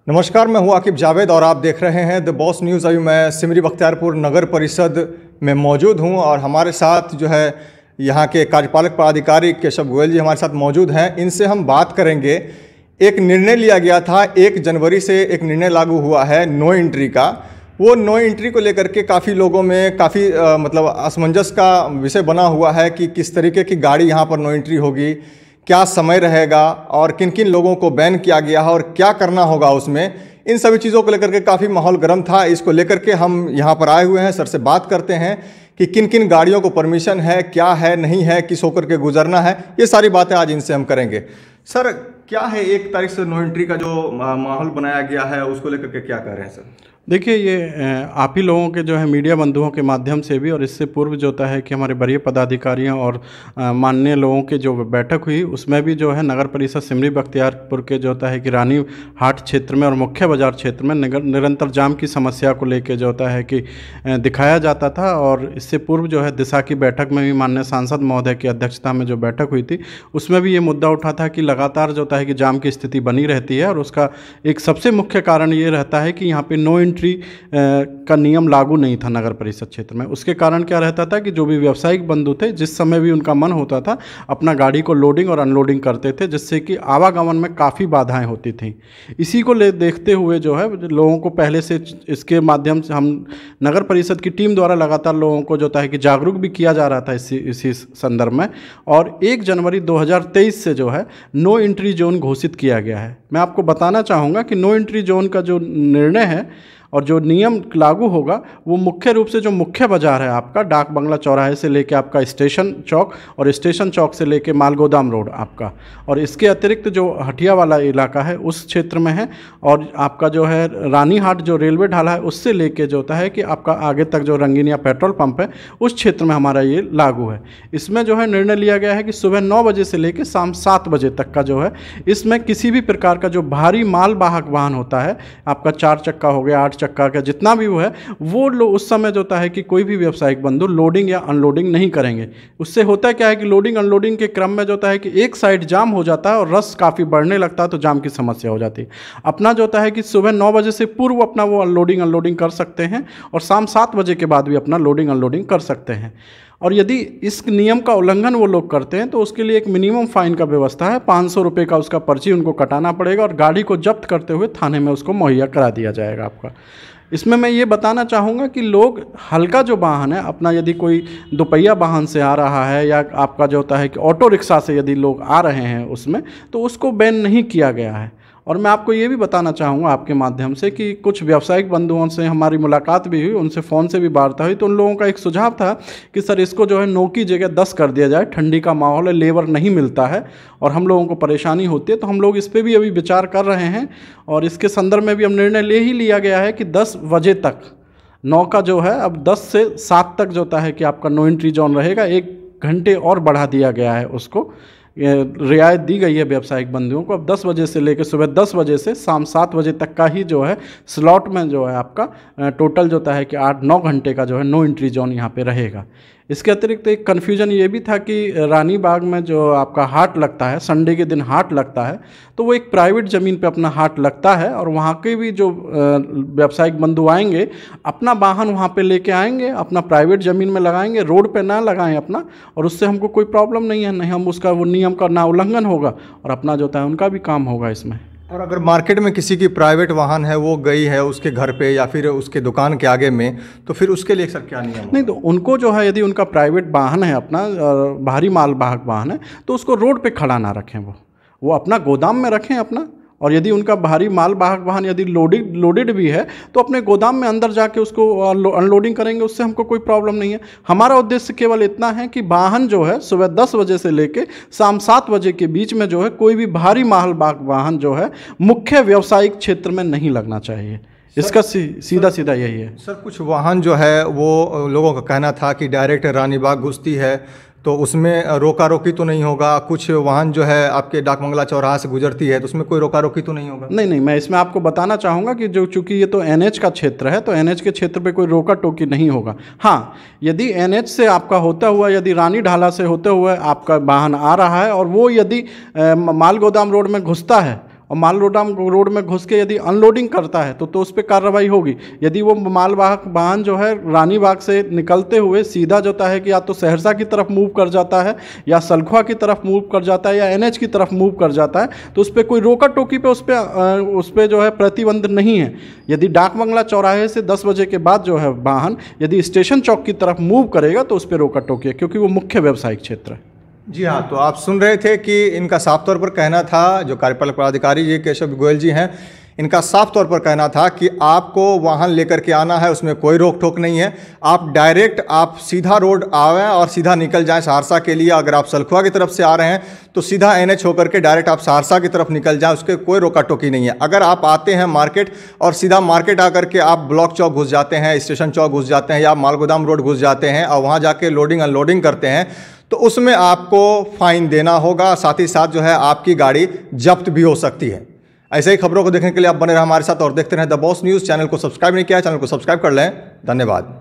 नमस्कार, मैं हूं आकिब जावेद और आप देख रहे हैं द बॉस न्यूज़। अभी मैं सिमरी बख्तियारपुर नगर परिषद में मौजूद हूं और हमारे साथ जो है यहां के कार्यपालक पदाधिकारी केशव गोयल जी हमारे साथ मौजूद हैं। इनसे हम बात करेंगे। एक निर्णय लिया गया था, 1 जनवरी से एक निर्णय लागू हुआ है नो एंट्री का। वो नो एंट्री को लेकर के काफ़ी लोगों में काफ़ी मतलब असमंजस का विषय बना हुआ है कि किस तरीके की गाड़ी यहाँ पर नो एंट्री होगी, क्या समय रहेगा और किन किन लोगों को बैन किया गया है और क्या करना होगा उसमें। इन सभी चीज़ों को लेकर के काफ़ी माहौल गर्म था। इसको लेकर के हम यहाँ पर आए हुए हैं, सर से बात करते हैं कि किन किन गाड़ियों को परमिशन है, क्या है, नहीं है, किस होकर के गुजरना है। ये सारी बातें आज इनसे हम करेंगे। सर, क्या है 1 तारीख से नो एंट्री का जो माहौल बनाया गया है, उसको लेकर के क्या कह रहे हैं सर? देखिए, ये आप ही लोगों के जो है मीडिया बंधुओं के माध्यम से भी और इससे पूर्व जो होता है कि हमारे वरीय पदाधिकारियों और माननीय लोगों की जो बैठक हुई उसमें भी जो है नगर परिषद सिमरी बख्तियारपुर के जो होता है कि रानी हाट क्षेत्र में और मुख्य बाजार क्षेत्र में निरंतर जाम की समस्या को लेकर जो होता है कि दिखाया जाता था। और इससे पूर्व जो है दिशा की बैठक में भी माननीय सांसद महोदय की अध्यक्षता में जो बैठक हुई थी उसमें भी ये मुद्दा उठा था कि लगातार जो होता है कि जाम की स्थिति बनी रहती है और उसका एक सबसे मुख्य कारण ये रहता है कि यहाँ पे नो एंट्री का नियम लागू नहीं था नगर परिषद क्षेत्र में। उसके कारण क्या रहता था कि जो भी व्यावसायिक बंधु थे जिस समय भी उनका मन होता था अपना गाड़ी को लोडिंग और अनलोडिंग करते थे, जिससे कि आवागमन में काफ़ी बाधाएं होती थी। इसी को देखते हुए जो है लोगों को पहले से इसके माध्यम से हम नगर परिषद की टीम द्वारा लगातार लोगों को जो होता है कि जागरूक भी किया जा रहा था इसी संदर्भ में। और 1 जनवरी 2023 से जो है नो एंट्री जोन घोषित किया गया है। मैं आपको बताना चाहूँगा कि नो एंट्री जोन का जो निर्णय है और जो नियम लागू होगा वो मुख्य रूप से जो मुख्य बाजार है आपका डाक बंगला चौराहे से लेके आपका स्टेशन चौक और स्टेशन चौक से लेके मालगोदाम रोड आपका, और इसके अतिरिक्त जो हटिया वाला इलाका है उस क्षेत्र में है। और आपका जो है रानी हाट जो रेलवे ढाला है उससे लेके जो होता है कि आपका आगे तक जो रंगीनिया पेट्रोल पंप है उस क्षेत्र में हमारा ये लागू है। इसमें जो है निर्णय लिया गया है कि सुबह 9 बजे से लेकर शाम 7 बजे तक का जो है इसमें किसी भी प्रकार का जो भारी माल वाहक वाहन होता है आपका 4 चक्का हो गया, 8 चक्का का जितना भी वो है वो उस समय जो होता है कि कोई भी व्यावसायिक बंधु लोडिंग या अनलोडिंग नहीं करेंगे। उससे होता क्या है कि लोडिंग अनलोडिंग के क्रम में जो होता है कि एक साइड जाम हो जाता है और रश काफ़ी बढ़ने लगता है तो जाम की समस्या हो जाती है। अपना जो होता है कि सुबह 9 बजे से पूर्व अपना वो अनलोडिंग कर सकते हैं और शाम 7 बजे के बाद भी अपना लोडिंग अनलोडिंग कर सकते हैं। और यदि इस नियम का उल्लंघन वो लोग करते हैं तो उसके लिए एक मिनिमम फाइन का व्यवस्था है। 500 रुपये का उसका पर्ची उनको कटाना पड़ेगा और गाड़ी को जब्त करते हुए थाने में उसको मुहैया करा दिया जाएगा आपका। इसमें मैं ये बताना चाहूँगा कि लोग हल्का जो वाहन है अपना, यदि कोई दोपहिया वाहन से आ रहा है या आपका जो होता है कि ऑटो रिक्शा से यदि लोग आ रहे हैं उसमें, तो उसको बैन नहीं किया गया है। और मैं आपको ये भी बताना चाहूँगा आपके माध्यम से कि कुछ व्यावसायिक बंधुओं से हमारी मुलाकात भी हुई, उनसे फ़ोन से भी वार्ता हुई, तो उन लोगों का एक सुझाव था कि सर इसको जो है 9 की जगह 10 कर दिया जाए। ठंडी का माहौल है, लेबर नहीं मिलता है और हम लोगों को परेशानी होती है, तो हम लोग इस पर भी अभी विचार कर रहे हैं। और इसके संदर्भ में भी हम निर्णय ले ही लिया गया है कि 10 बजे तक 9 का जो है अब 10 से 7 तक जो होता है कि आपका नो एंट्री जोन रहेगा। 1 घंटे और बढ़ा दिया गया है, उसको रियायत दी गई है व्यावसायिक बंधुओं को। अब 10 बजे से लेकर सुबह 10 बजे से शाम 7 बजे तक का ही जो है स्लॉट में जो है आपका टोटल जो होता है कि 8-9 घंटे का जो है नो एंट्री जोन यहाँ पे रहेगा। इसके अतिरिक्त एक कन्फ्यूजन ये भी था कि रानी बाग में जो आपका हाट लगता है, संडे के दिन हाट लगता है, तो वो एक प्राइवेट ज़मीन पे अपना हाट लगता है और वहाँ के भी जो व्यावसायिक बंधु आएंगे अपना वाहन वहाँ पे लेके आएंगे, अपना प्राइवेट ज़मीन में लगाएंगे, रोड पे ना लगाएं अपना, और उससे हमको कोई प्रॉब्लम नहीं है, नहीं हम उसका वो नियम का ना उल्लंघन होगा और अपना जो होता है उनका भी काम होगा इसमें। और अगर मार्केट में किसी की प्राइवेट वाहन है वो गई है उसके घर पे या फिर उसके दुकान के आगे में, तो फिर उसके लिए सर क्या नियम? नहीं, तो उनको जो है यदि उनका प्राइवेट वाहन है अपना भारी माल वाहक वाहन है तो उसको रोड पे खड़ा ना रखें, वो अपना गोदाम में रखें अपना। और यदि उनका भारी माल वाहक वाहन यदि लोडेड भी है तो अपने गोदाम में अंदर जाके उसको अनलोडिंग करेंगे, उससे हमको कोई प्रॉब्लम नहीं है। हमारा उद्देश्य केवल इतना है कि वाहन जो है सुबह 10 बजे से लेके शाम 7 बजे के बीच में जो है कोई भी भारी माल वाहक वाहन जो है मुख्य व्यावसायिक क्षेत्र में नहीं लगना चाहिए। इसका सीधा यही है। सर, कुछ वाहन जो है वो लोगों का कहना था कि डायरेक्ट रानी बाग घुसती है तो उसमें रोका रोकी तो नहीं होगा। कुछ वाहन जो है आपके डाक बंगला चौराहा से गुजरती है तो उसमें कोई रोका रोकी तो नहीं होगा? नहीं, मैं इसमें आपको बताना चाहूँगा कि जो चूंकि ये तो एनएच का क्षेत्र है तो एनएच के क्षेत्र पे कोई रोका टोकी नहीं होगा। हाँ, यदि एनएच से आपका होता हुआ यदि रानी ढाला से होते हुए आपका वाहन आ रहा है और वो यदि माल गोदाम रोड में घुसता है और माल रोड में घुस के यदि अनलोडिंग करता है तो उस पर कार्रवाई होगी। यदि वो मालवाहक वाहन जो है रानी बाग से निकलते हुए सीधा जो है कि या तो सहरसा की तरफ मूव कर जाता है या सलखुआ की तरफ मूव कर जाता है या NH की तरफ मूव कर जाता है, तो उस पर कोई रोका टोकी पे उस पर जो है प्रतिबंध नहीं है। यदि डाक बंगला चौराहे से 10 बजे के बाद जो है वाहन यदि स्टेशन चौक की तरफ मूव करेगा तो उस पर रोका टोकी है, क्योंकि वो मुख्य व्यावसायिक क्षेत्र है। जी हाँ, तो आप सुन रहे थे कि इनका साफ तौर पर कहना था, जो कार्यपालक पदाधिकारी जी केशव गोयल जी हैं, इनका साफ तौर पर कहना था कि आपको वाहन लेकर के आना है, उसमें कोई रोक टोक नहीं है। आप सीधा रोड आवें और सीधा निकल जाएं सहरसा के लिए। अगर आप सलखुआ की तरफ से आ रहे हैं तो सीधा NH होकर के डायरेक्ट आप सहरसा की तरफ निकल जाएं, उसके कोई रोका टोकी नहीं है। अगर आप आते हैं मार्केट और सीधा मार्केट आकर के आप ब्लॉक चौक घुस जाते हैं, स्टेशन चौक घुस जाते हैं या मालगोदाम रोड घुस जाते हैं और वहाँ जाके लोडिंग अनलोडिंग करते हैं, तो उसमें आपको फाइन देना होगा। साथ ही साथ जो है आपकी गाड़ी जब्त भी हो सकती है। ऐसे ही खबरों को देखने के लिए आप बने रहे हमारे साथ और देखते रहें द बॉस न्यूज़। चैनल को सब्सक्राइब नहीं किया है, चैनल को सब्सक्राइब कर लें। धन्यवाद।